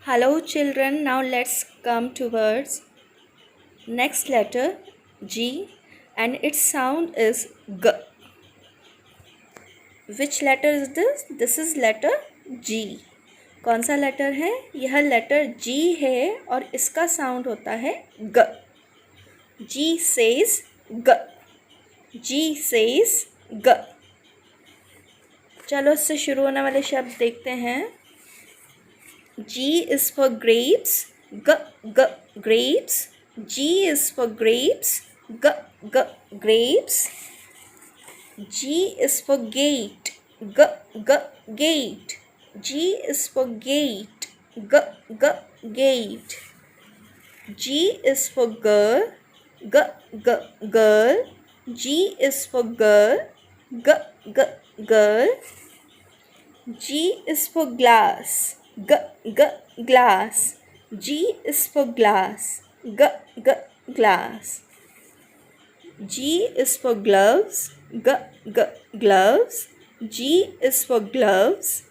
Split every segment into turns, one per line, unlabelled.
Hello children, now let's come towards next letter G and its sound is G. Which letter is this? This is letter G. कौन सा letter है? यह letter G है और इसका sound होता है G. G says G. G says G. चलो इससे शुरू होने वाले शब्द देखते हैं. G is for grapes. Grapes. G is for grapes. Grapes. G is for gate. Gate. G is for gate. Gate. G is for girl. Girl. G is for girl. Girl. G is for glass. Glass. G is for glass. Glass. G is for gloves. Gloves. G is for gloves.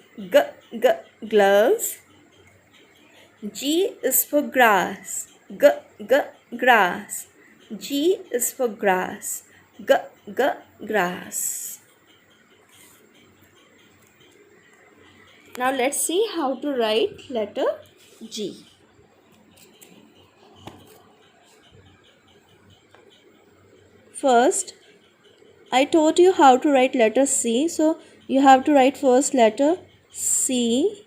Gloves. G is for grass. Grass. G is for grass. Grass. Now let's see how to write letter G. First, I taught you how to write letter C. So you have to write first letter C.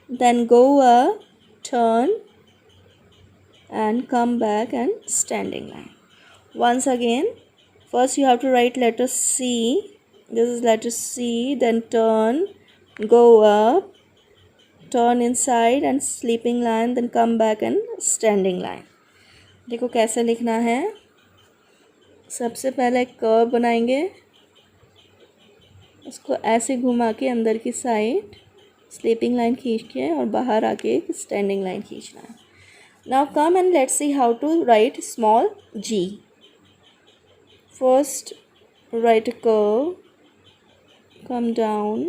Then go up, turn and come back and standing line. Once again, first you have to write letter C. This is letter C, then turn, go up, turn inside and sleeping line, then come back and standing line. देखो कैसे लिखना है. सबसे पहले एक curve बनाएंगे, उसको ऐसे घुमा के अंदर की साइड स्लीपिंग लाइन खींच के और बाहर आके एक स्टैंडिंग लाइन खींचना है. Now come and let's see how to write small g. First write a curve, come down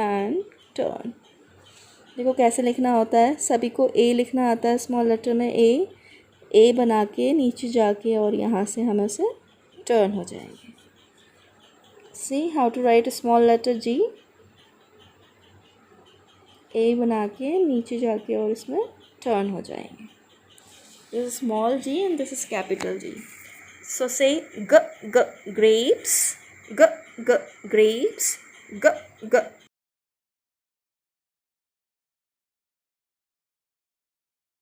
and turn. देखो कैसे लिखना होता है. सभी को ए लिखना आता है स्मॉल लेटर में. ए बना के नीचे जाके और यहाँ से हम ऐसे टर्न हो जाएंगे. See how to write small letter G. A बना के नीचे जाके और इसमें टर्न हो जाएंगे. This is small G and this is capital G. So say grapes. Grapes.